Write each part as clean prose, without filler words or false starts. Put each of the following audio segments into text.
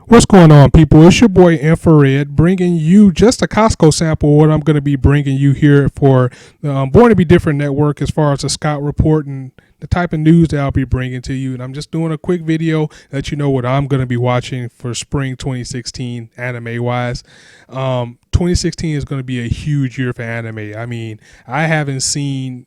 What's going on, people? It's your boy Infrared bringing you just a Costco sample of what I'm going to be bringing you here for the Born to Be Different network as far as the Scout Report and the type of news that I'll be bringing to you. And I'm just doing a quick video to let you know what I'm going to be watching for spring 2016 anime-wise. 2016 is going to be a huge year for anime. I mean, I haven't seen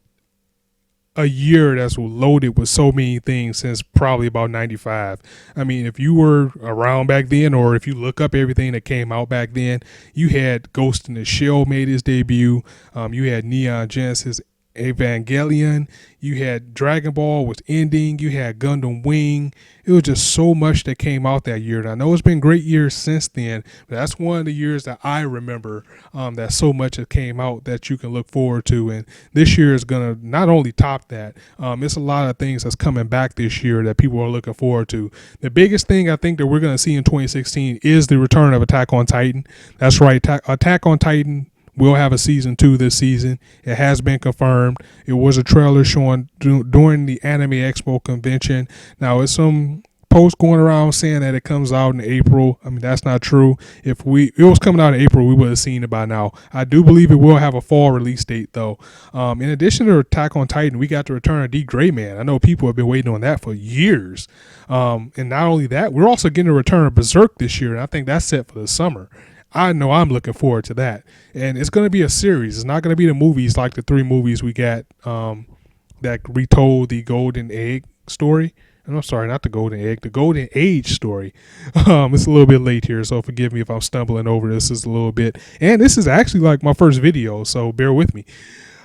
a year that's loaded with so many things since probably about 95. I mean, if you were around back then, or if you look up everything that came out back then, you had Ghost in the Shell made his debut. You had Neon Genesis Evangelion, you had Dragon Ball was ending, you had Gundam Wing. It was just so much that came out that year. And I know it's been great years since then, but that's one of the years that I remember that so much that came out that you can look forward to. And this year is going to not only top that, it's a lot of things that's coming back this year that people are looking forward to. The biggest thing I think that we're going to see in 2016 is the return of Attack on Titan. That's right, Attack on Titan we'll have a season 2 this season. It has been confirmed. It was a trailer shown during the Anime Expo convention. Now, it's some posts going around saying that it comes out in April. I mean, that's not true. If it was coming out in April, we would have seen it by now. I do believe it will have a fall release date, though. In addition to Attack on Titan, we got the return of D. Gray Man. I know people have been waiting on that for years. And not only that, we're also getting a return of Berserk this year, and I think that's set for the summer. I know I'm looking forward to that. And it's going to be a series. It's not going to be the movies like the 3 movies we got that retold the Golden Egg story. And I'm sorry, not the Golden Egg, the Golden Age story. It's a little bit late here, so forgive me if I'm stumbling over this a little bit. And this is actually like my first video, so bear with me.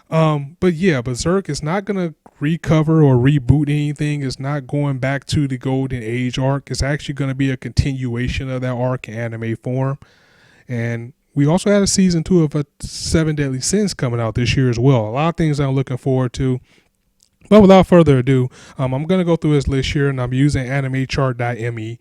But yeah, Berserk is not going to recover or reboot anything. It's not going back to the Golden Age arc. It's actually going to be a continuation of that arc in anime form. And we also had a season 2 of 7 Deadly Sins coming out this year as well. A lot of things I'm looking forward to. But without further ado, I'm going to go through this list here, and I'm using animechart.me.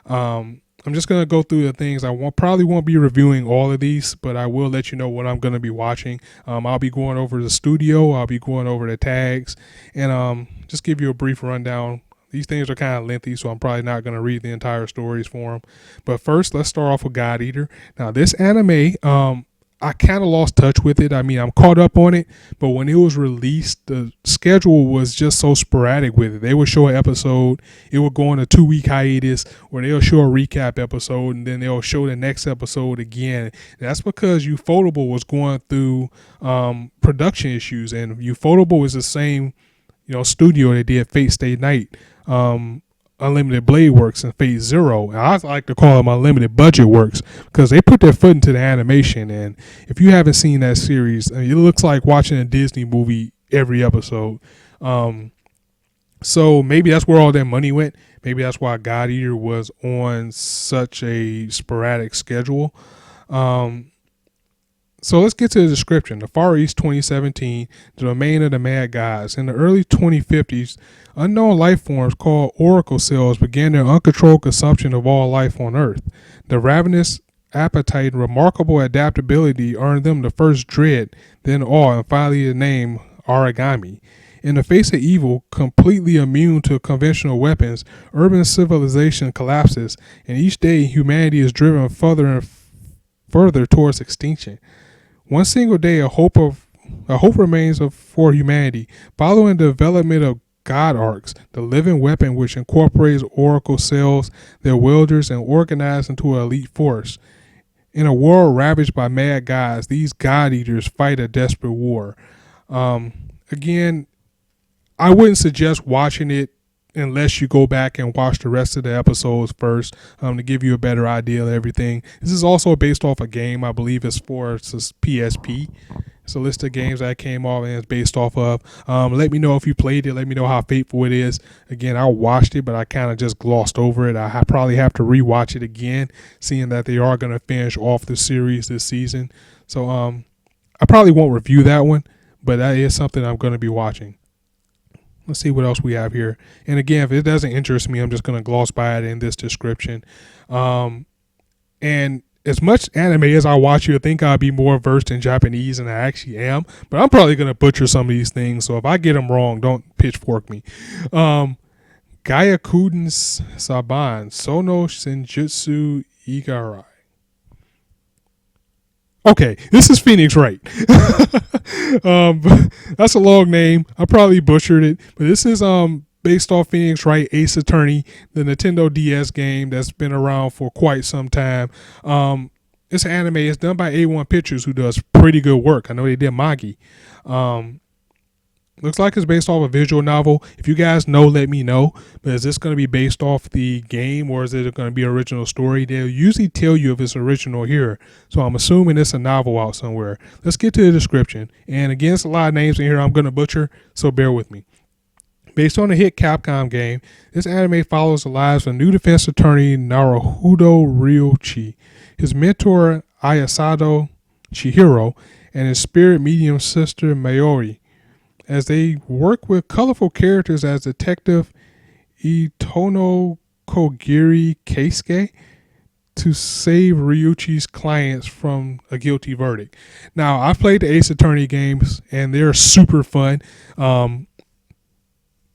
I'm just going to go through the things. Probably won't be reviewing all of these, but I will let you know what I'm going to be watching. I'll be going over the studio. I'll be going over the tags, and just give you a brief rundown. These things are kind of lengthy, so I'm probably not going to read the entire stories for them. But first, let's start off with God Eater. Now, this anime, I kind of lost touch with it. I mean, I'm caught up on it, but when it was released, the schedule was just so sporadic with it. They would show an episode, it would go on a 2-week hiatus, or they'll show a recap episode, and then they'll show the next episode again. That's because Ufotable was going through production issues, and Ufotable is the same, studio that did Fate Stay Night, Unlimited Blade Works, and Phase Zero. And I like to call them Unlimited Budget Works because they put their foot into the animation. And if you haven't seen that series, I mean, it looks like watching a Disney movie every episode. So maybe that's where all that money went. Maybe that's why God Eater was on such a sporadic schedule. So let's get to the description. The Far East 2017, the domain of the Mad Gods. In the early 2050s, unknown life forms called oracle cells began their uncontrolled consumption of all life on Earth. The ravenous appetite and remarkable adaptability earned them the first dread, then awe, and finally the name Origami. In the face of evil, completely immune to conventional weapons, urban civilization collapses, and each day humanity is driven further and further towards extinction. One single day, a hope remains for humanity. Following the development of God Arcs, the living weapon which incorporates oracle cells, their wielders, and organized into an elite force. In a world ravaged by mad gods, these God Eaters fight a desperate war. Again, I wouldn't suggest watching it unless you go back and watch the rest of the episodes first to give you a better idea of everything. This is also based off a game, I believe it's PSP. It's a list of games that came off and it's based off of. Let me know if you played it. Let me know how faithful it is. Again, I watched it, but I kind of just glossed over it. I probably have to rewatch it again, seeing that they are going to finish off the series this season. So I probably won't review that one, but that is something I'm going to be watching. Let's see what else we have here. And again, if it doesn't interest me, I'm just going to gloss by it in this description. And as much anime as I watch, you'll think I'll be more versed in Japanese than I actually am. But I'm probably going to butcher some of these things. So if I get them wrong, don't pitchfork me. Gyakuden Saban Sono Senjutsu Igarai. Okay, this is Phoenix Wright. That's a long name. I probably butchered it, but this is based off Phoenix Wright Ace Attorney, the Nintendo DS game that's been around for quite some time. It's an anime. It's done by A1 Pictures, who does pretty good work. I know they did Manga. Looks like it's based off a visual novel. If you guys know, let me know. But is this going to be based off the game, or is it going to be an original story? They'll usually tell you if it's original here. So I'm assuming it's a novel out somewhere. Let's get to the description. And again, it's a lot of names in here I'm going to butcher, so bear with me. Based on the hit Capcom game, this anime follows the lives of new defense attorney Naruhodo Ryuichi, his mentor Ayasado Chihiro, and his spirit medium sister Mayori, as they work with colorful characters as Detective Itono Kogiri Keisuke to save Ryuichi's clients from a guilty verdict. Now, I've played the Ace Attorney games, and they're super fun.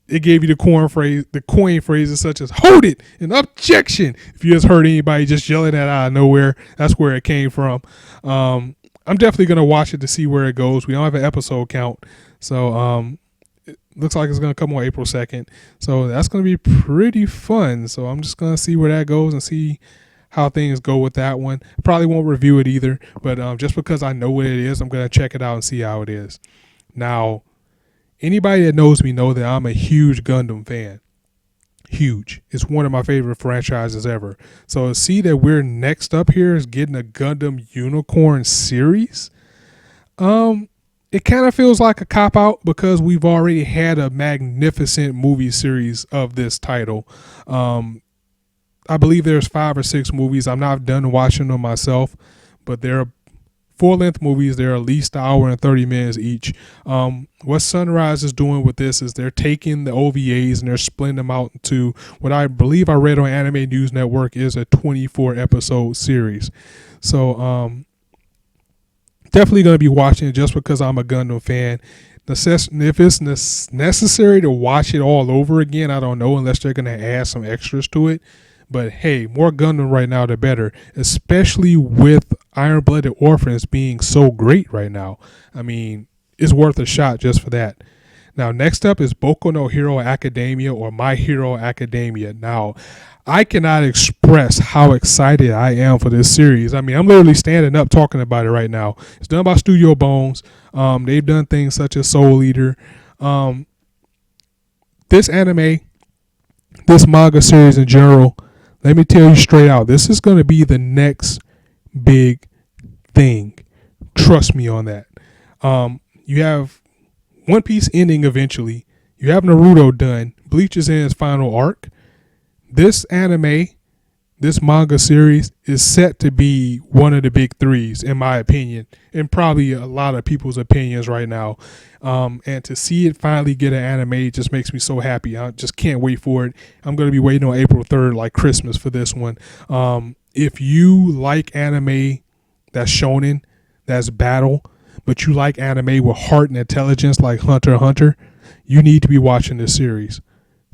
It gave you the coin phrases such as "hold it" and "objection." If you just heard anybody just yelling that out of nowhere, that's where it came from. I'm definitely gonna watch it to see where it goes. We don't have an episode count, so it looks like it's gonna come on April 2nd. So that's gonna be pretty fun. So I'm just gonna see where that goes and see how things go with that one. I probably won't review it either, but just because I know what it is, I'm gonna check it out and see how it is. Now, anybody that knows me know that I'm a huge Gundam fan. Huge. It's one of my favorite franchises ever. So to see that we're next up here is getting a Gundam Unicorn series, it kind of feels like a cop-out because we've already had a magnificent movie series of this title. I believe there's 5 or 6 movies. I'm not done watching them myself, but they're full-length movies. They're at least an hour and 30 minutes each. What Sunrise is doing with this is they're taking the OVAs and they're splitting them out into what I believe I read on Anime News Network is a 24-episode series. So definitely going to be watching it just because I'm a Gundam fan. If it's necessary to watch it all over again, I don't know, unless they're going to add some extras to it. But hey, more Gundam right now, the better, especially with Iron-Blooded Orphans being so great right now. I mean, it's worth a shot just for that. Now, next up is Boku no Hero Academia, or My Hero Academia. Now, I cannot express how excited I am for this series. I mean, I'm literally standing up talking about it right now. It's done by Studio Bones. They've done things such as Soul Eater. This anime, this manga series in general, let me tell you straight out, this is going to be the next big thing. Trust me on that. You have One Piece ending eventually. You have Naruto done. Bleach is in its final arc. This anime, this manga series is set to be one of the big 3s, in my opinion, and probably a lot of people's opinions right now. And to see it finally get an anime just makes me so happy. I just can't wait for it. I'm going to be waiting on April 3rd, like Christmas, for this one. If you like anime that's shonen, that's battle, but you like anime with heart and intelligence like Hunter x Hunter, you need to be watching this series.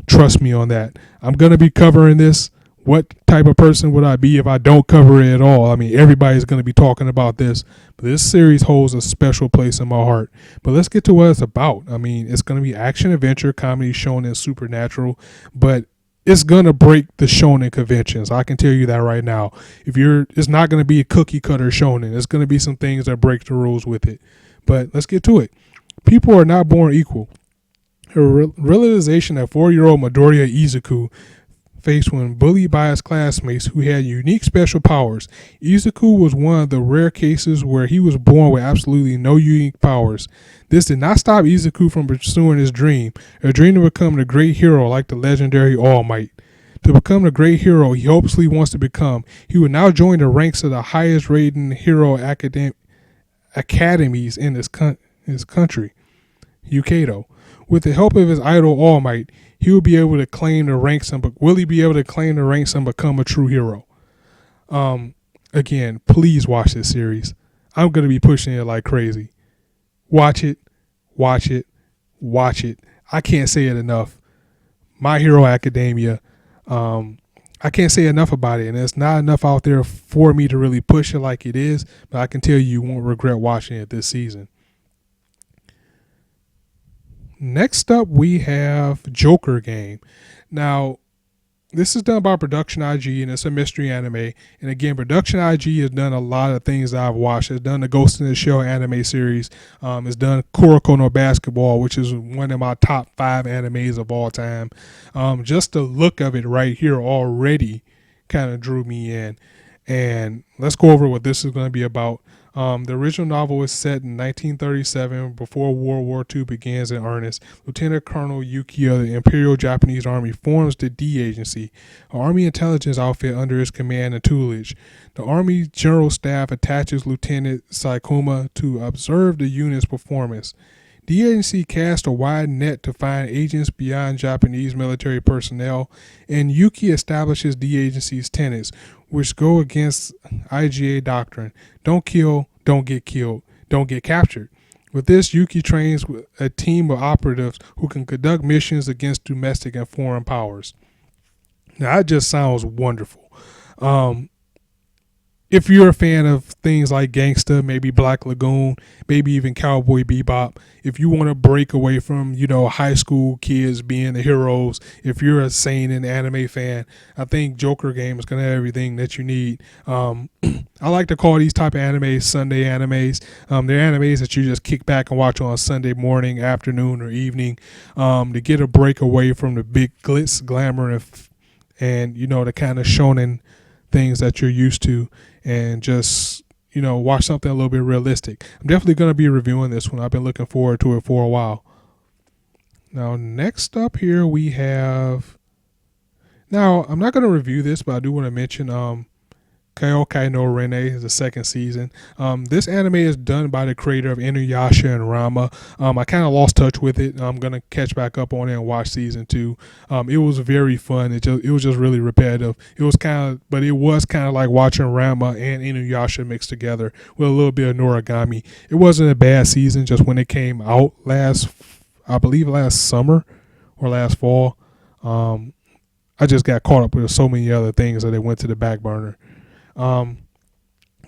Trust me on that. I'm going to be covering this. What type of person would I be if I don't cover it at all? I mean, everybody's going to be talking about this. But this series holds a special place in my heart. But let's get to what it's about. I mean, it's going to be action, adventure, comedy, shonen, supernatural. But it's going to break the shonen conventions. I can tell you that right now. It's not going to be a cookie cutter shonen. It's going to be some things that break the rules with it. But let's get to it. People are not born equal. A realization that 4-year-old Midoriya Izuku faced when bullied by his classmates who had unique special powers. Izuku was one of the rare cases where he was born with absolutely no unique powers. This did not stop Izuku from pursuing his dream, a dream to become the great hero like the legendary All Might. To become the great hero he hopelessly wants to become, he would now join the ranks of the highest rated hero academies in his country, Hokkaido. With the help of his idol All Might, he will be able to claim the ranks and become a true hero. Again, please watch this series. I'm going to be pushing it like crazy. Watch it. I can't say it enough. My Hero Academia. I can't say enough about it, and there's not enough out there for me to really push it like it is, but I can tell you won't regret watching it this season. Next up, we have Joker Game. Now, this is done by Production IG, and it's a mystery anime. And again, Production IG has done a lot of things that I've watched. It's done the Ghost in the Shell anime series. It's done Kuroko no Basketball, which is one of my top 5 animes of all time. Just the look of it right here already kind of drew me in. And let's go over what this is going to be about. The original novel is set in 1937, before World War II begins in earnest. Lieutenant Colonel Yuki of the Imperial Japanese Army forms the D Agency, an army intelligence outfit under his command and tutelage. The Army General Staff attaches Lieutenant Saikuma to observe the unit's performance. The agency casts a wide net to find agents beyond Japanese military personnel, and Yuki establishes the agency's tenets, which go against IGA doctrine. Don't kill, don't get killed, don't get captured. With this, Yuki trains a team of operatives who can conduct missions against domestic and foreign powers. Now, that just sounds wonderful. If you're a fan of things like Gangsta, maybe Black Lagoon, maybe even Cowboy Bebop, if you want to break away from, high school kids being the heroes, if you're a seinen anime fan, I think Joker Game is going to have everything that you need. I like to call these type of animes Sunday animes. They're animes that you just kick back and watch on Sunday morning, afternoon, or evening to get a break away from the big glitz, glamour, and the kind of shonen things that you're used to, and just watch something a little bit realistic. I'm definitely going to be reviewing this one. I've been looking forward to it for a while. Now, next up here we have, now I'm not going to review this, but I do want to mention Kaiokai no Rene is the second season. This anime is done by the creator of Inuyasha and Rama. I kind of lost touch with it. I'm going to catch back up on it and watch season 2. It was very fun. It was just really repetitive. It was kind of like watching Rama and Inuyasha mixed together with a little bit of Noragami. It wasn't a bad season just when it came out last summer or last fall. I just got caught up with so many other things that it went to the back burner. The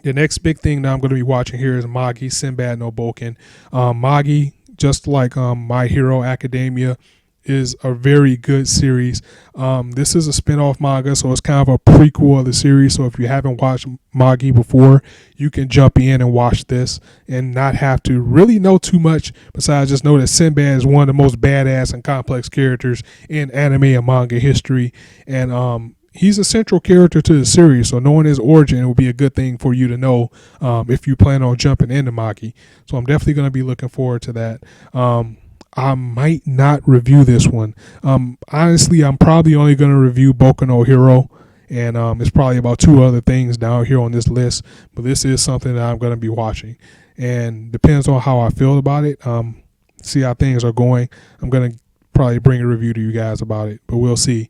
next big thing that I'm going to be watching here is Magi, Sinbad no Boken. Magi, just like My Hero Academia, is a very good series. This is a spin-off manga, so it's kind of a prequel of the series. So if you haven't watched Magi before, you can jump in and watch this and not have to really know too much, besides just know that Sinbad is one of the most badass and complex characters in anime and manga history. And he's a central character to the series, so knowing his origin will be a good thing for you to know if you plan on jumping into Magi. So I'm definitely going to be looking forward to that. I might not review this one. Honestly, I'm probably only going to review Boku no Hero, and it's probably about 2 other things down here on this list, but this is something that I'm going to be watching, and depends on how I feel about it. See how things are going. I'm going to probably bring a review to you guys about it, but we'll see.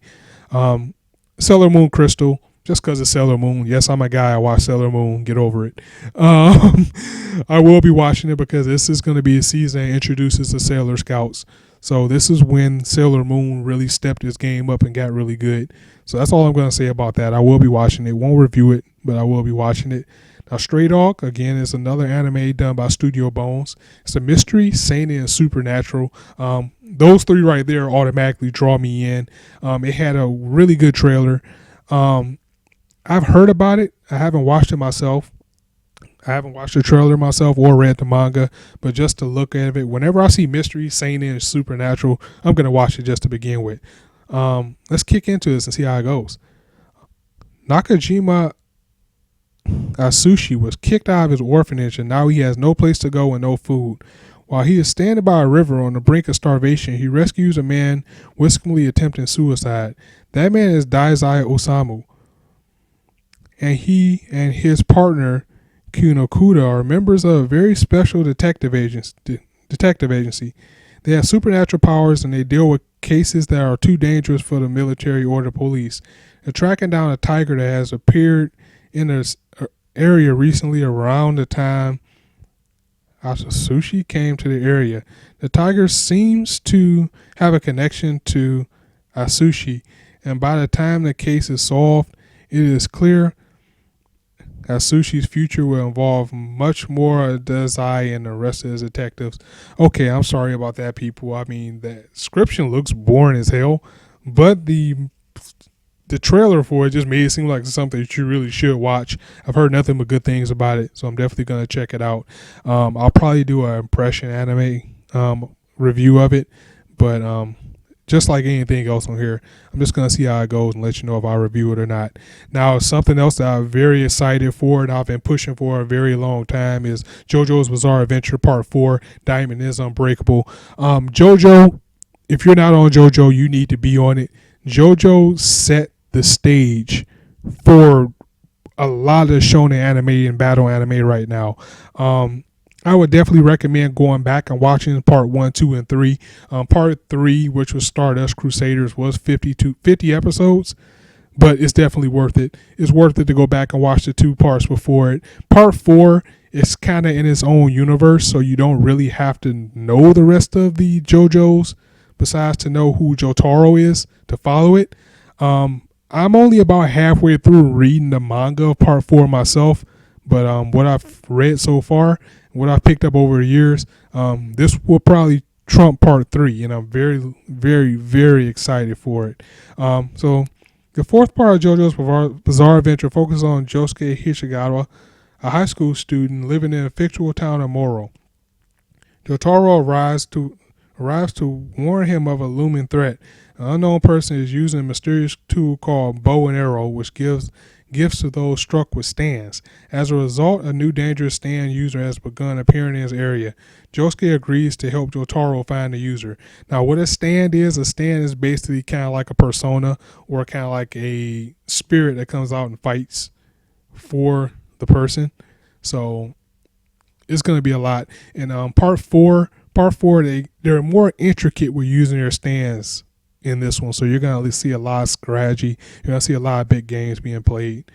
Sailor Moon Crystal, just because it's Sailor Moon. Yes, I'm a guy. I watch Sailor Moon. Get over it. I will be watching it because this is going to be a season that introduces the Sailor Scouts. So this is when Sailor Moon really stepped his game up and got really good. So that's all I'm going to say about that. I will be watching it. Won't review it, but I will be watching it. Now, Stray Dog, again, is another anime done by Studio Bones. It's a mystery, seinen, and supernatural. Those 3 right there automatically draw me in. It had a really good trailer. I've heard about it. I haven't watched it myself. I haven't watched the trailer myself or read the manga, but just to look at it, whenever I see mystery, seinen, and supernatural, I'm going to watch it just to begin with. Let's kick into this and see how it goes. Nakajima Asushi was kicked out of his orphanage, and now he has no place to go and no food. While he is standing by a river on the brink of starvation, he rescues a man whiskily attempting suicide. That man is Daizai Osamu, and he and his partner Kunokuda are members of a very special detective agency. They have supernatural powers, and they deal with cases that are too dangerous for the military or the police. They're tracking down a tiger that has appeared in an area recently around the time Asushi came to the area. The tiger seems to have a connection to Asushi, and by the time the case is solved, it is clear Atsushi's future will involve much more Dazai and the rest of his detectives. Okay, I'm sorry about that, people. I mean, the description looks boring as hell, but the trailer for it just made it seem like something that you really should watch. I've heard nothing but good things about it, so I'm definitely going to check it out. I'll probably do an impression anime review of it, but just like anything else on here, I'm just going to see how it goes and let you know if I review it or not. Now, something else that I'm very excited for and I've been pushing for a very long time is JoJo's Bizarre Adventure Part 4, Diamond is Unbreakable. JoJo, if you're not on JoJo, you need to be on it. JoJo set the stage for a lot of shonen anime and battle anime right now. I would definitely recommend going back and watching part 1, 2, and 3. Part 3, which was Stardust Crusaders, was 50 episodes, but it's definitely worth it. It's worth it to go back and watch the 2 parts before it. Part 4 is kind of in its own universe, so you don't really have to know the rest of the JoJo's besides to know who Jotaro is to follow it. I'm only about halfway through reading the manga of part 4 myself, but what I've read so far, what I've picked up over the years, this will probably trump part 3, and I'm very, very, very excited for it. So the 4th part of JoJo's Bizarre Adventure focuses on Josuke Hishigawa, a high school student living in a fictional town of Moro. Jotaro arrives to warn him of a looming threat. An unknown person is using a mysterious tool called bow and arrow, which gives gifts to those struck with stands. As a result, a new dangerous stand user has begun appearing in his area. Josuke agrees to help Jotaro find the user. Now, what a stand is basically kind of like a persona or kind of like a spirit that comes out and fights for the person. So it's going to be a lot. And part four, they're more intricate with using their stands in this one. So you're going to see a lot of strategy. You're going to see a lot of big games being played.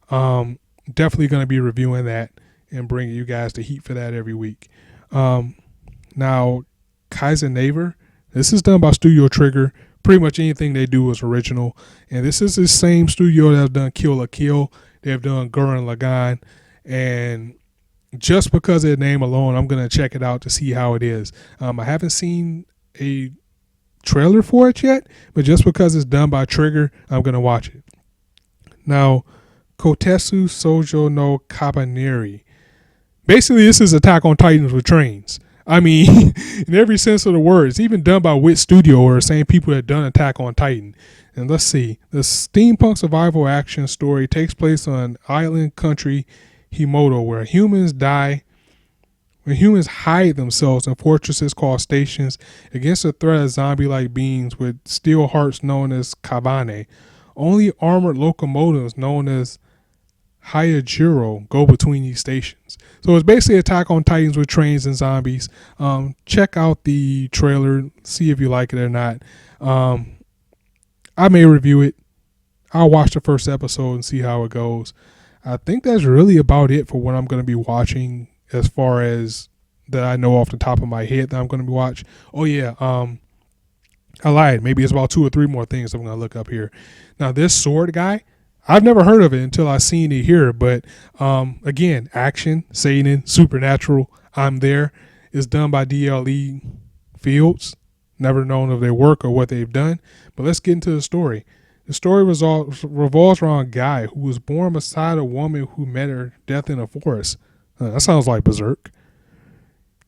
Definitely going to be reviewing that and bringing you guys the heat for that every week. Now, Kaizen Neighbor, this is done by Studio Trigger. Pretty much anything they do is original. And this is the same studio that's done Kill la Kill. They've done Gurren Lagann. And just because of the name alone, I'm going to check it out to see how it is. I haven't seen a trailer for it yet, but just because it's done by Trigger, I'm going to watch it. Now, Kotetsu Sojo no Kabaneri. Basically, this is Attack on Titans with trains. I mean, in every sense of the word. It's even done by Wit Studio, or the same people that done Attack on Titan. And let's see. The steampunk survival action story takes place on island country Himoto, where humans hide themselves in fortresses called stations against the threat of zombie-like beings with steel hearts known as kabane. Only armored locomotives known as Hayajiro go between these stations. So it's basically Attack on Titans with trains and zombies. Check out the trailer, see if you like it or not. I may review it. I'll watch the first episode and see how it goes. I think that's really about it for what I'm going to be watching as far as that I know off the top of my head that I'm going to be watching. Oh yeah, I lied. Maybe it's about 2 or 3 more things I'm going to look up here. Now this sword guy, I've never heard of it until I seen it here. But again, action, seinen, supernatural, I'm there. It's done by DLE Fields. Never known of their work or what they've done. But let's get into the story. The story revolves around a guy who was born beside a woman who met her death in a forest. That sounds like Berserk.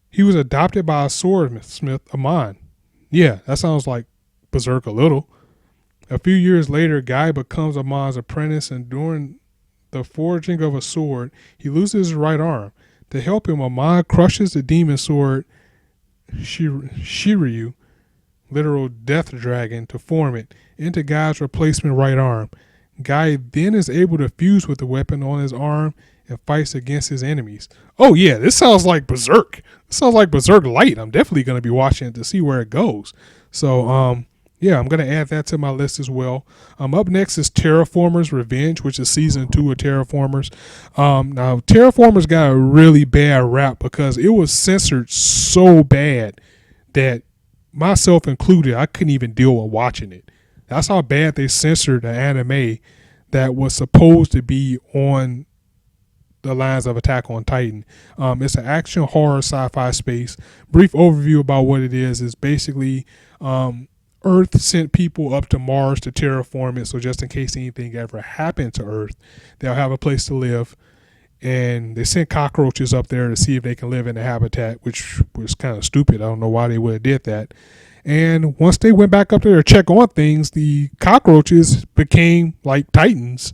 He was adopted by a swordsmith, Amon. Yeah, that sounds like Berserk a little. A few years later, Guy becomes Amon's apprentice, and during the forging of a sword, he loses his right arm. To help him, Amon crushes the demon sword Shiryu, literal death dragon, to form it into Guy's replacement right arm. Guy then is able to fuse with the weapon on his arm and fights against his enemies. Oh yeah, this sounds like Berserk. This sounds like Berserk Light. I'm definitely going to be watching it to see where it goes. So yeah, I'm going to add that to my list as well. Up next is Terraformers Revenge, which is season 2 of Terraformers. Now Terraformers got a really bad rap because it was censored so bad that myself included, I couldn't even deal with watching it. That's how bad they censored an anime that was supposed to be on the lines of Attack on Titan. It's an action horror sci-fi space. Brief overview about what it is basically Earth sent people up to Mars to terraform it, so just in case anything ever happened to Earth, they'll have a place to live. And they sent cockroaches up there to see if they can live in the habitat, which was kind of stupid. I don't know why they would have did that. And once they went back up there to check on things, the cockroaches became like Titans,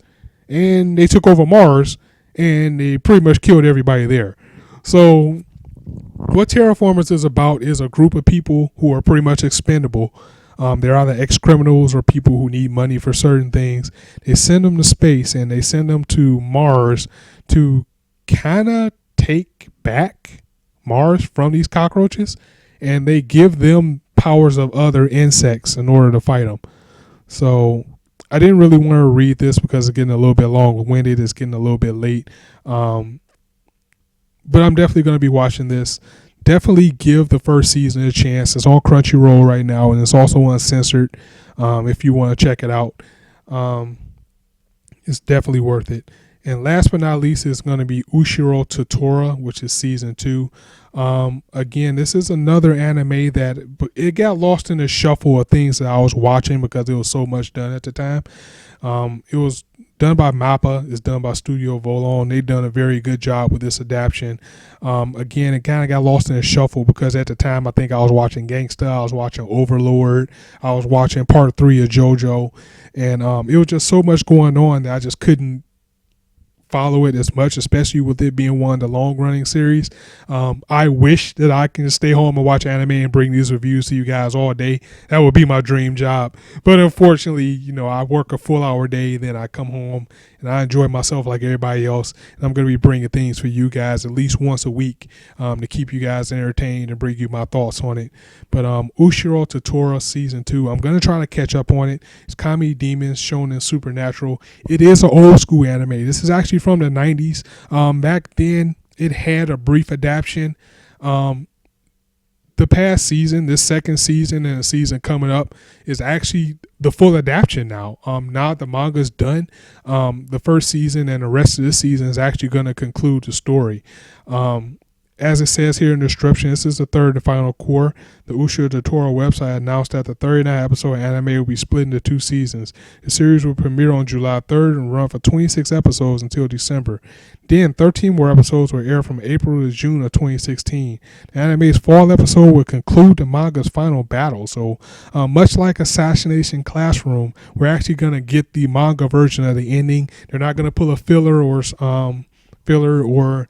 and they took over Mars, and they pretty much killed everybody there. So what Terraformers is about is a group of people who are pretty much expendable. They're either ex-criminals or people who need money for certain things. They send them to space, and they send them to Mars to kind of take back Mars from these cockroaches, and they give them powers of other insects in order to fight them. So I didn't really want to read this because it's getting a little bit long-winded. It's getting a little bit late. But I'm definitely going to be watching this. Definitely give the first season a chance. It's on Crunchyroll right now, and it's also uncensored if you want to check it out. It's definitely worth it. And last but not least is going to be Ushiro to Torah, which is season 2. Again, this is another anime that it got lost in the shuffle of things that I was watching because there was so much done at the time. It was done by MAPPA. It's done by Studio Volon. They've done a very good job with this adaptation. Again, it kind of got lost in the shuffle because at the time I think I was watching Gangsta, I was watching Overlord, I was watching part 3 of JoJo, and it was just so much going on that I just couldn't follow it as much, especially with it being one of the long-running series. I wish that I can stay home and watch anime and bring these reviews to you guys all day. That would be my dream job. But unfortunately, I work a full-hour day, then I come home and I enjoy myself like everybody else. And I'm going to be bringing things for you guys at least once a week to keep you guys entertained and bring you my thoughts on it. But Ushiro to Torah season 2, I'm going to try to catch up on it. It's Comedy Demons, Shonen Supernatural. It is an old-school anime. This is actually from the 90s. Back then, it had a brief adaptation. The past season, this second season and the season coming up is actually the full adaptation now. Now the manga's done. The first season and the rest of this season is actually going to conclude the story. As it says here in the description, this is the third and final core. The Ushiro to Torah website announced that the 39 episode anime will be split into 2 seasons. The series will premiere on July 3rd and run for 26 episodes until December. Then 13 more episodes will air from April to June of 2016. The anime's fall episode will conclude the manga's final battle. So much like Assassination Classroom, we're actually going to get the manga version of the ending. They're not going to pull a filler or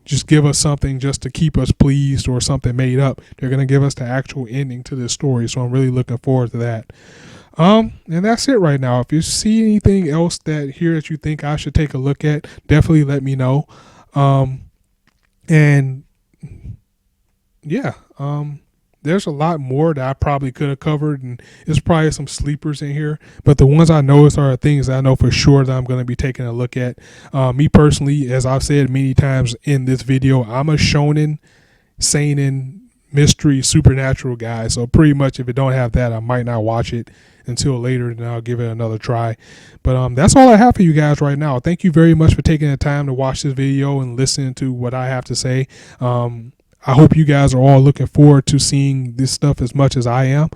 just give us something just to keep us pleased or something made up. They're going to give us the actual ending to this story. So I'm really looking forward to that. And that's it right now. If you see anything else that you think I should take a look at, definitely let me know. And yeah, there's a lot more that I probably could have covered, and there's probably some sleepers in here, but the ones I noticed are things that I know for sure that I'm going to be taking a look at. Me personally, as I've said many times in this video, I'm a shonen, seinen, mystery, supernatural guy, so pretty much if it don't have that, I might not watch it until later, and I'll give it another try. But that's all I have for you guys right now. Thank you very much for taking the time to watch this video and listen to what I have to say. I hope you guys are all looking forward to seeing this stuff as much as I am.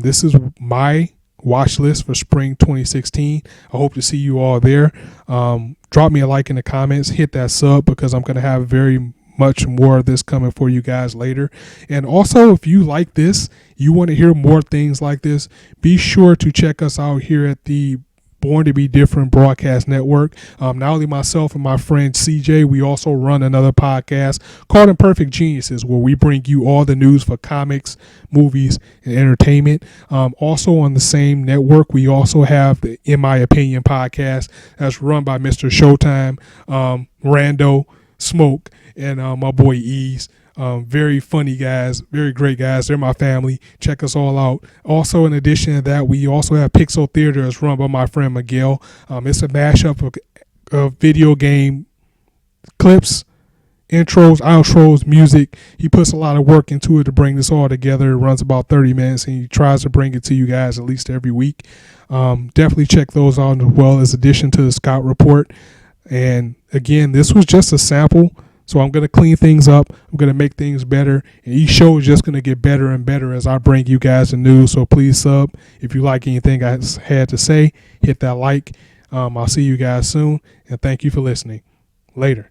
This is my watch list for spring 2016. I hope to see you all there. Drop me a like in the comments. Hit that sub because I'm going to have very much more of this coming for you guys later. And also, if you like this, you want to hear more things like this, be sure to check us out here at the Born to Be Different broadcast network. Not only myself and my friend CJ, we also run another podcast called Imperfect Geniuses, where we bring you all the news for comics, movies, and entertainment. Also on the same network, we also have the In My Opinion podcast that's run by Mr. Showtime, Rando, Smoke, and my boy Ease. Very funny guys, very great guys. They're my family. Check us all out. Also, in addition to that, we also have Pixel Theater that's run by my friend Miguel. It's a mashup of video game clips intros, outros, music. He puts a lot of work into it to bring this all together. It runs about 30 minutes, and he tries to bring it to you guys at least every week. Definitely check those out as well, as addition to the Scout Report. And again, this was just a sample, so I'm going to clean things up. I'm going to make things better, and each show is just going to get better and better as I bring you guys the news. So please sub. If you like anything I had to say, hit that like. I'll see you guys soon, and thank you for listening. Later.